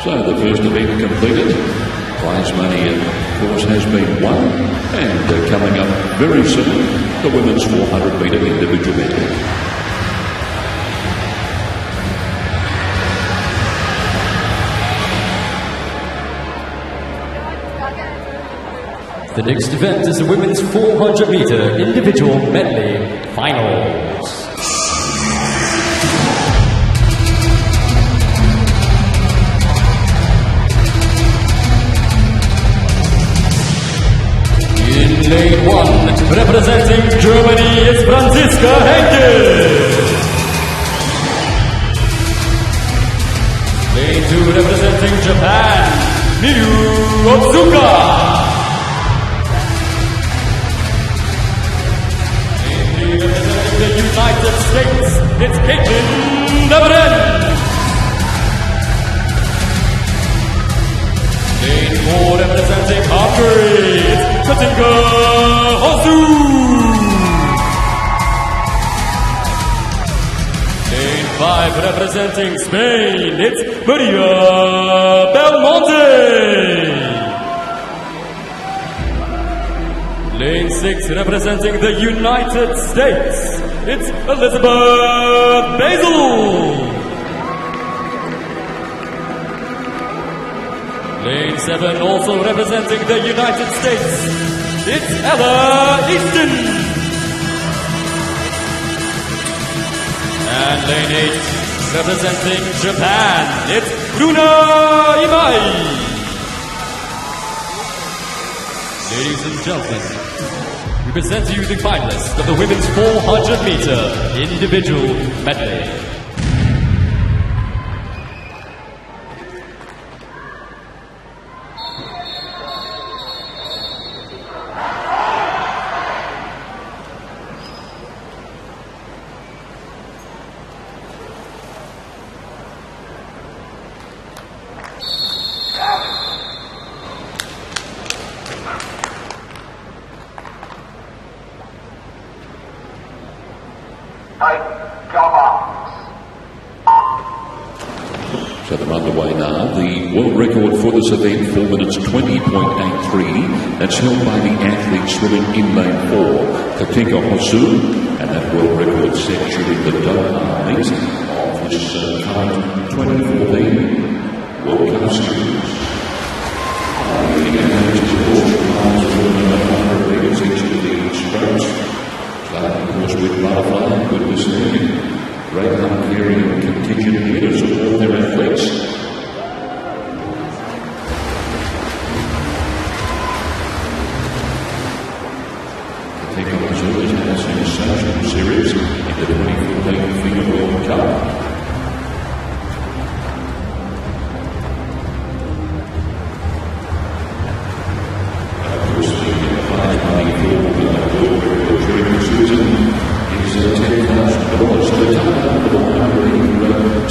So the first event completed. Prize money, of course, has been won. And coming up very soon, the women's 400-metre individual medley. The next event is the women's 400-meter individual medley finals. In lane 1, representing Germany, is Franziska Henke. Lane 2, representing Japan, Miyu Otsuka. Representing the United States, it's Caitlin Deverin. Lane 4, representing Hungary, it's Katinka Hosu. Lane 5, representing Spain, it's Maria Belmonte. Lane 6, representing the United States, it's Elizabeth Basil. Lane 7, also representing the United States, it's Ella Easton. And lane 8, representing Japan, it's Bruna Imai. Ladies and gentlemen, we present to you the finalists of the women's 400-meter individual medley. So they're underway now. The world record for this event, 4 minutes 20.83. That's held by the athlete swimming in lane 4, Katinka Hosu, and that world record set during the Doha meet of this current 2014 World Cup Series. The athletes, of course, are 100 metres each of the strokes. Starting, of course, with butterfly, goodness there. Great carrying and contingent here to support their athletes. Katinka Hosu has had a sensational series in the 2014 FINA World Cup. Of course, the prize money for the world record during the season is $10,000.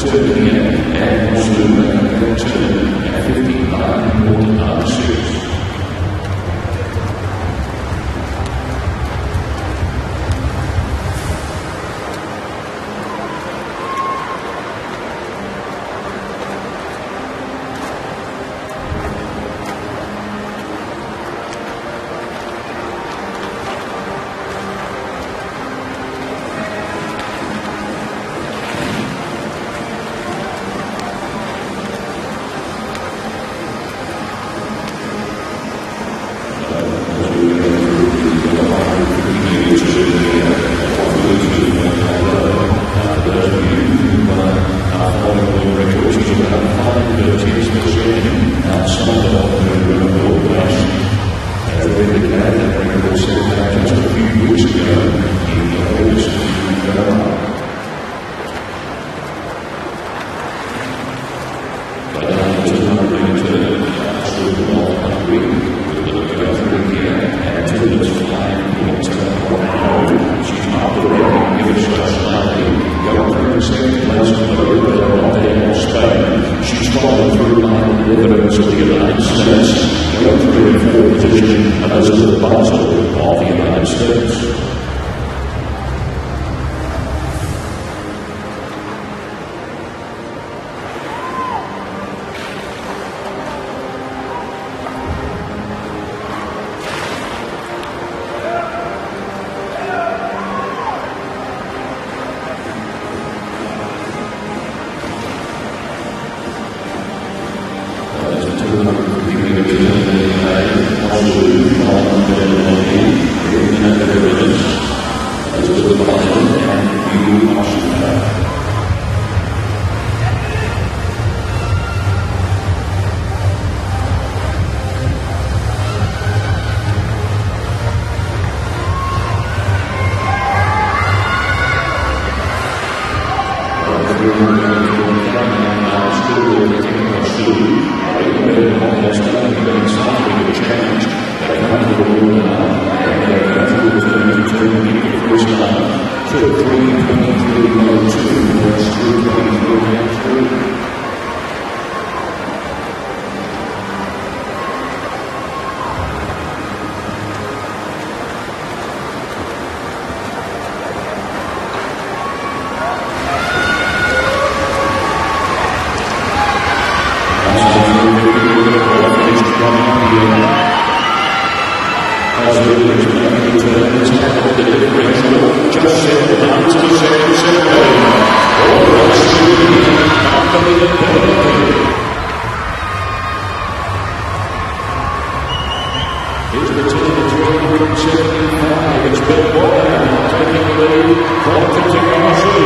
So the and also turn at 59 important answers. taking the lead from Katinka Hosu.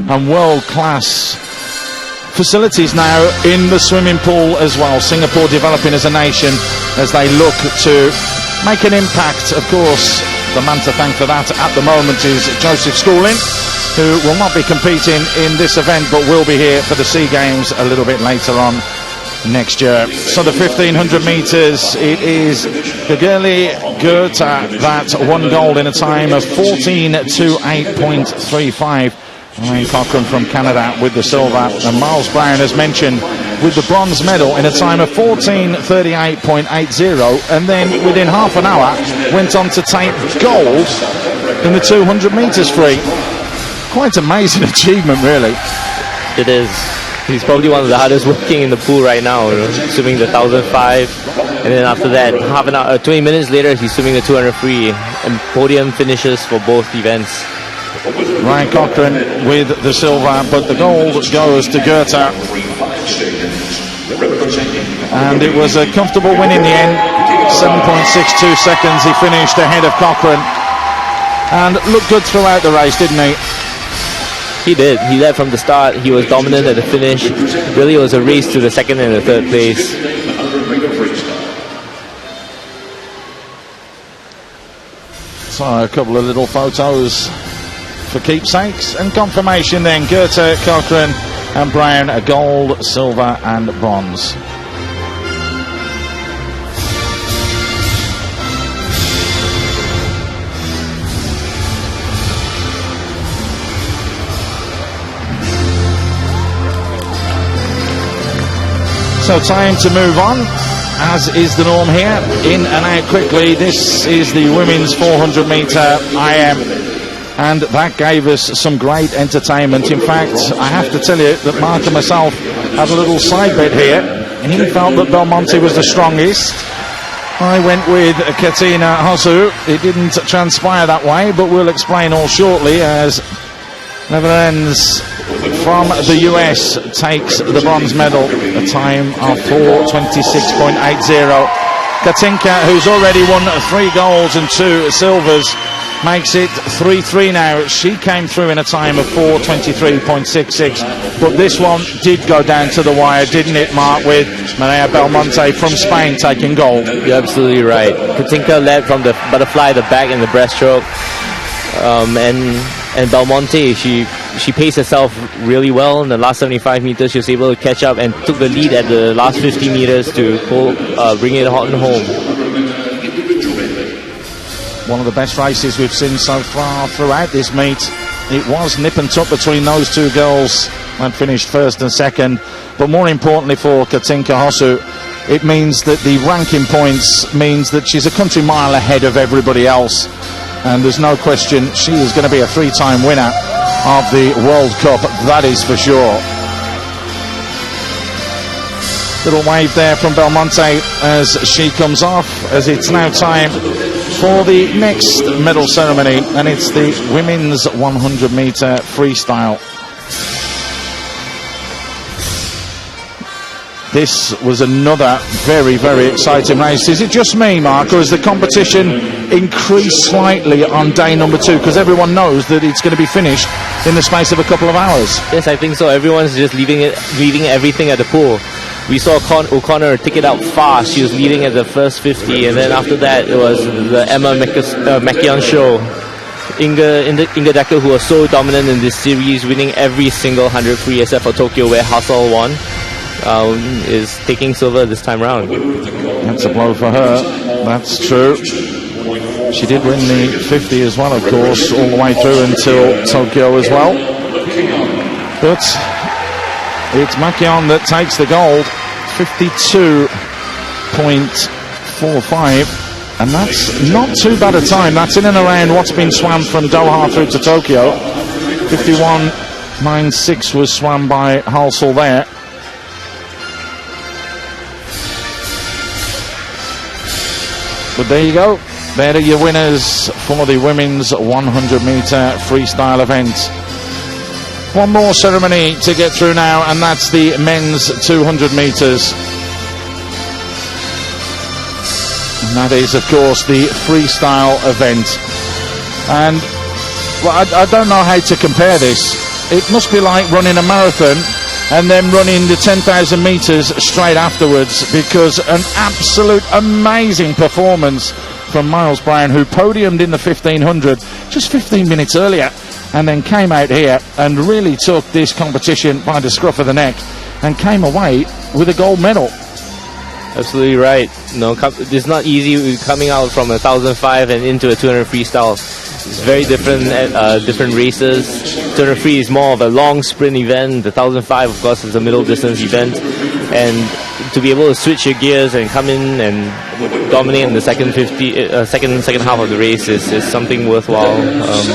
And world-class facilities now in the swimming pool as well. Singapore developing as a nation as they look to make an impact. Of course, the man to thank for that at the moment is Joseph Schooling, who will not be competing in this event but will be here for the SEA Games a little bit later on next year. So the 1500 metres, it is Gageli Goethe that won gold in a time of 14:28.35. Ryan Cochran from Canada with the silver, and Miles Brown, as mentioned, with the bronze medal in a time of 14:38.80, and then within half an hour went on to take gold in the 200 metres free. Quite amazing achievement, really. It is. He's probably one of the hardest working in the pool right now, swimming the 1005, and then after that, half an hour, 20 minutes later, he's swimming the 200 free, and podium finishes for both events. Ryan Cochran with the silver, but the gold goes to Goethe. And it was a comfortable win in the end. 7.62 seconds he finished ahead of Cochran. And looked good throughout the race, didn't he? He did. He led from the start. He was dominant at the finish. Really, it was a race to the second and the third place. So a couple of little photos for keepsakes and confirmation then. Goethe, Cochran and Brown, a gold, silver and bronze. So time to move on, as is the norm here. In and out quickly. This is the women's 400 metre IM. And that gave us some great entertainment. In fact, I have to tell you that Mark and myself had a little side bet here. He felt that Belmonte was the strongest. I went with Katina Hosu. It didn't transpire that way, but we'll explain all shortly as Netherlands from the US takes the bronze medal, a time of 4:26.80. Katinka, who's already won 3 golds and 2 silvers, makes it 3-3 now. She came through in a time of 4:23.66, but this one did go down to the wire, didn't it, Mark, with Maria Belmonte from Spain taking gold? You're absolutely right. Katinka led from the butterfly, the back and the breaststroke, and Belmonte, she paced herself really well in the last 75 meters. She was able to catch up and took the lead at the last 50 meters to bring it home. One of the best races we've seen so far throughout this meet. It was nip and tuck between those two girls and finished first and second. But more importantly for Katinka Hosu, it means that the ranking points means that she's a country mile ahead of everybody else. And there's no question she is going to be a 3-time winner of the World Cup, that is for sure. Little wave there from Belmonte as she comes off, as it's now time for the next medal ceremony, and it's the women's 100 metre freestyle. this was another very, very exciting race. Is it just me, Mark, or has the competition increased slightly on day number 2? Because everyone knows that it's going to be finished in the space of a couple of hours. Yes, I think so. Everyone's just leaving everything at the pool. We saw O'Connor take it out fast. She was leading at the first 50, and then after that, it was the Emma Mackion show. Inga Decker, who was so dominant in this series, winning every single 100 free except for Tokyo, where Hassel won, is taking silver this time round. That's a blow for her. That's true. She did win the 50 as well, of course, all the way through until Tokyo as well. But it's Mackion that takes the gold, 52.45. And that's not too bad a time. That's in and around what's been swam from Doha through to Tokyo. 51.96 was swam by Halsall there. But there you go. There are your winners for the women's 100-meter freestyle event. One more ceremony to get through now, and that's the men's 200 meters. And that is, of course, the freestyle event. And well, I don't know how to compare this. It must be like running a marathon and then running the 10,000 meters straight afterwards, because an absolute amazing performance from Miles Brown, who podiumed in the 1500 just 15 minutes earlier, and then came out here and really took this competition by the scruff of the neck and came away with a gold medal. Absolutely right. No, it's not easy coming out from 1,005 and into a 200 freestyle. It's very different different races. 200 free is more of a long sprint event. The 1,005, of course, is a middle distance event. And to be able to switch your gears and come in and dominate in the second half of the race is something worthwhile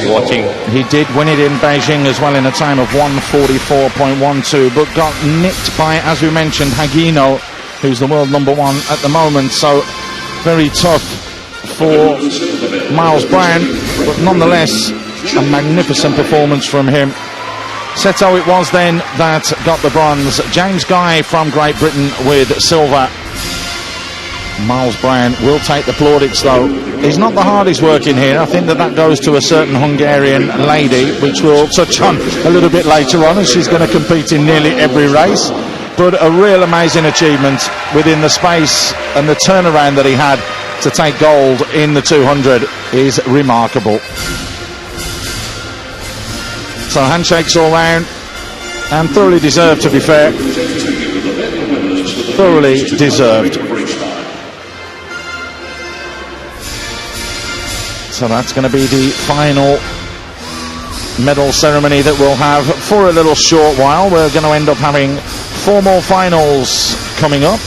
watching. He did win it in Beijing as well in a time of 1:44.12, but got nipped by, as we mentioned, Hagino, who's the world number 1 at the moment. So very tough for Miles Brown, but nonetheless a magnificent performance from him. Seto it was then that got the bronze. James Guy from Great Britain with silver. Miles Brown will take the plaudits though. He's not the hardest working here. I think that goes to a certain Hungarian lady, which we'll touch on a little bit later on, and she's going to compete in nearly every race. But a real amazing achievement within the space, and the turnaround that he had to take gold in the 200 is remarkable. So handshakes all round, and thoroughly deserved, to be fair. Thoroughly deserved. So that's going to be the final medal ceremony that we'll have for a little short while. We're going to end up having 4 more finals coming up.